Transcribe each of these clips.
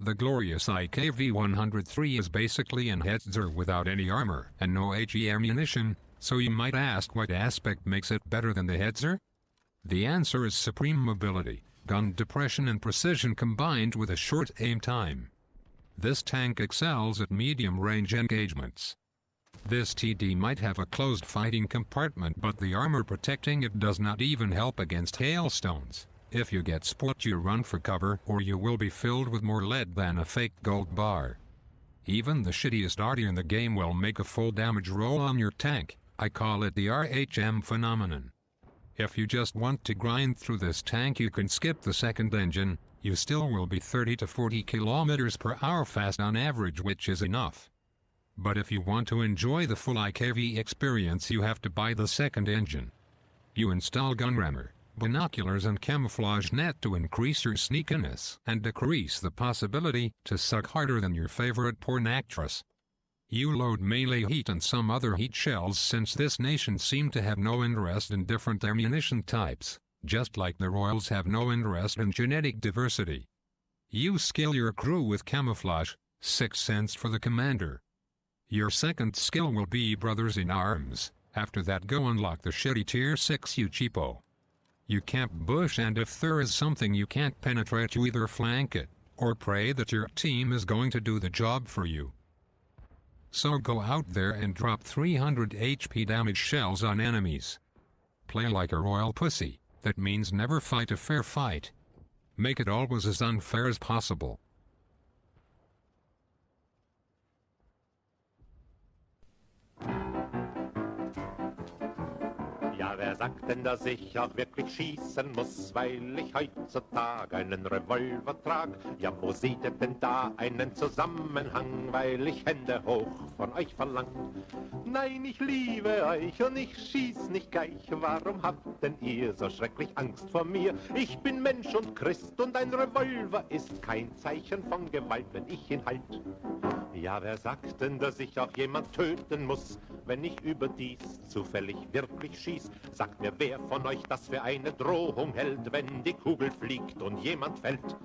The glorious IKV 103 is basically an Hetzer without any armor and no HE ammunition, so you might ask what aspect makes it better than the Hetzer? The answer is supreme mobility, gun depression and precision combined with a short aim time. This tank excels at medium-range engagements. This TD might have a closed fighting compartment, but the armor protecting it does not even help against hailstones. If you get split, you run for cover, or you will be filled with more lead than a fake gold bar. Even the shittiest arty in the game will make a full damage roll on your tank. I call it the RHM phenomenon. If you just want to grind through this tank, you can skip the second engine. You still will be 30 to 40 kilometers per hour fast on average, which is enough. But if you want to enjoy the full IKV experience, you have to buy the second engine. You install gun rammer, binoculars and camouflage net to increase your sneakiness and decrease the possibility to suck harder than your favorite porn actress. You load melee heat and some other heat shells, since this nation seemed to have no interest in different ammunition types, just like the Royals have no interest in genetic diversity. You skill your crew with camouflage, 6 cents for the commander. Your second skill will be Brothers in Arms. After that, go unlock the shitty tier 6, you cheapo. You camp bush, and if there is something you can't penetrate, you either flank it, or pray that your team is going to do the job for you. So go out there and drop 300 HP damage shells on enemies. Play like a royal pussy. That means never fight a fair fight. Make it always as unfair as possible. Ja, wer sagt denn, dass ich auch wirklich schießen muss, weil ich heutzutage einen Revolver trag? Ja, wo seht ihr denn da einen Zusammenhang, weil ich Hände hoch von euch verlang? Nein, ich liebe euch und ich schieß nicht gleich. Warum habt denn ihr so schrecklich Angst vor mir? Ich bin Mensch und Christ und ein Revolver ist kein Zeichen von Gewalt, wenn ich ihn halt. Ja, wer sagt denn, dass ich auch jemand töten muss, wenn ich überdies zufällig wirklich schieß? Sagt mir, wer von euch das für eine Drohung hält, wenn die Kugel fliegt und jemand fällt?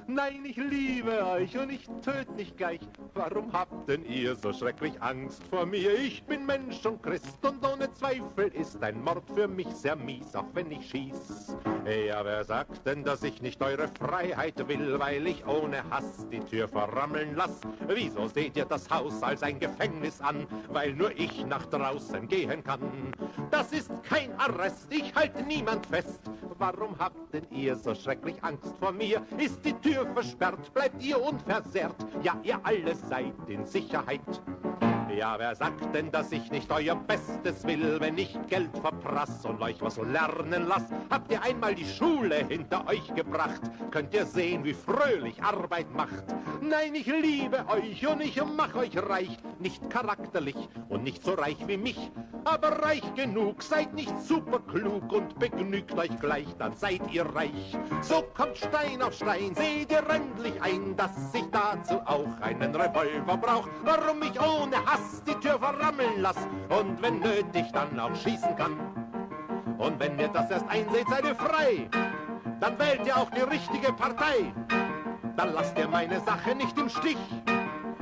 Nein, ich liebe euch und ich töte nicht gleich. Warum habt denn ihr so schrecklich Angst vor mir? Ich bin Mensch und Christ und ohne Zweifel ist ein Mord für mich sehr mies, auch wenn ich schieß. Ja, wer sagt denn, dass ich nicht eure Freiheit will, weil ich ohne Hass die Tür verrammeln lass? Wieso seht ihr das Haus als ein Gefängnis an, weil nur ich nach draußen gehen kann? Das ist kein Arrest, ich halte niemand fest. Warum habt denn ihr so schrecklich Angst vor mir? Ist die Tür versperrt, bleibt ihr unversehrt? Ja, ihr alle seid in Sicherheit. Ja, wer sagt denn, dass ich nicht euer Bestes will, wenn ich Geld verprass und euch was lernen lass? Habt ihr einmal die Schule hinter euch gebracht? Könnt ihr sehen, wie fröhlich Arbeit macht? Nein, ich liebe euch und ich mach euch reich. Nicht charakterlich und nicht so reich wie mich, aber reich genug. Seid nicht superklug und begnügt euch gleich, dann seid ihr reich. So kommt Stein auf Stein, seht ihr endlich ein, dass ich dazu auch einen Revolver brauch. Warum ich ohne Hass die Tür verrammeln lass und wenn nötig dann auch schießen kann. Und wenn ihr das erst einseht, seid ihr frei, dann wählt ihr auch die richtige Partei. Dann lasst ihr meine Sache nicht im Stich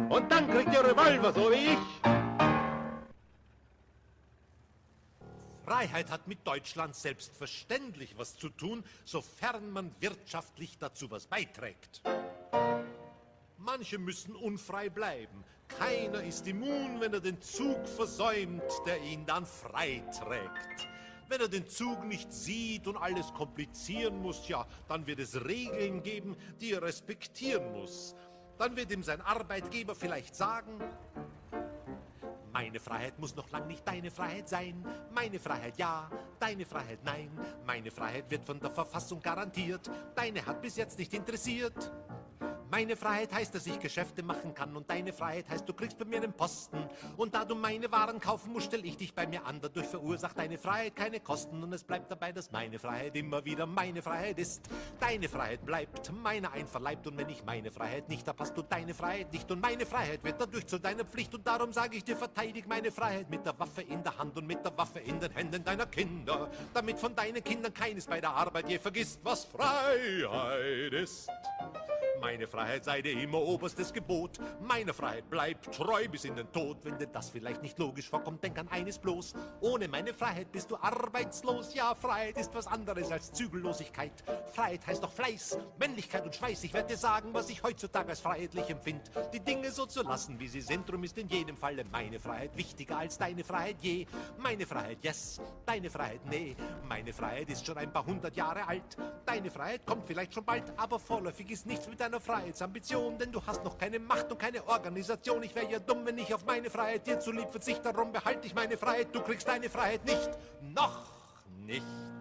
und dann kriegt ihr Revolver, so wie ich. Freiheit hat mit Deutschland selbstverständlich was zu tun, sofern man wirtschaftlich dazu was beiträgt. Manche müssen unfrei bleiben. Keiner ist immun, wenn er den Zug versäumt, der ihn dann freiträgt. Wenn er den Zug nicht sieht und alles komplizieren muss, ja, dann wird es Regeln geben, die er respektieren muss. Dann wird ihm sein Arbeitgeber vielleicht sagen: Meine Freiheit muss noch lang nicht deine Freiheit sein. Meine Freiheit ja, deine Freiheit nein. Meine Freiheit wird von der Verfassung garantiert. Deine hat bis jetzt nicht interessiert. Meine Freiheit heißt, dass ich Geschäfte machen kann und deine Freiheit heißt, du kriegst bei mir einen Posten. Und da du meine Waren kaufen musst, stell ich dich bei mir an. Dadurch verursacht deine Freiheit keine Kosten und es bleibt dabei, dass meine Freiheit immer wieder meine Freiheit ist. Deine Freiheit bleibt meiner einverleibt und wenn ich meine Freiheit nicht hab, hast du deine Freiheit nicht und meine Freiheit wird dadurch zu deiner Pflicht und darum sage ich dir, verteidig meine Freiheit mit der Waffe in der Hand und mit der Waffe in den Händen deiner Kinder, damit von deinen Kindern keines bei der Arbeit je vergisst, was Freiheit ist. Meine Freiheit sei dir immer oberstes Gebot. Meine Freiheit bleibt treu bis in den Tod. Wenn dir das vielleicht nicht logisch vorkommt, denk an eines bloß. Ohne meine Freiheit bist du arbeitslos. Ja, Freiheit ist was anderes als Zügellosigkeit. Freiheit heißt doch Fleiß, Männlichkeit und Schweiß. Ich werde dir sagen, was ich heutzutage als freiheitlich empfind. Die Dinge so zu lassen, wie sie sind, drum ist in jedem Falle meine Freiheit wichtiger als deine Freiheit je. Meine Freiheit, yes, deine Freiheit, nee. Meine Freiheit ist schon ein paar hundert Jahre alt. Deine Freiheit kommt vielleicht schon bald, aber vorläufig ist nichts mit deiner Freiheitsambition, denn du hast noch keine Macht und keine Organisation. Ich wäre ja dumm, wenn ich auf meine Freiheit dir zulieb verzichte. Darum behalte ich meine Freiheit, du kriegst deine Freiheit nicht. Noch nicht.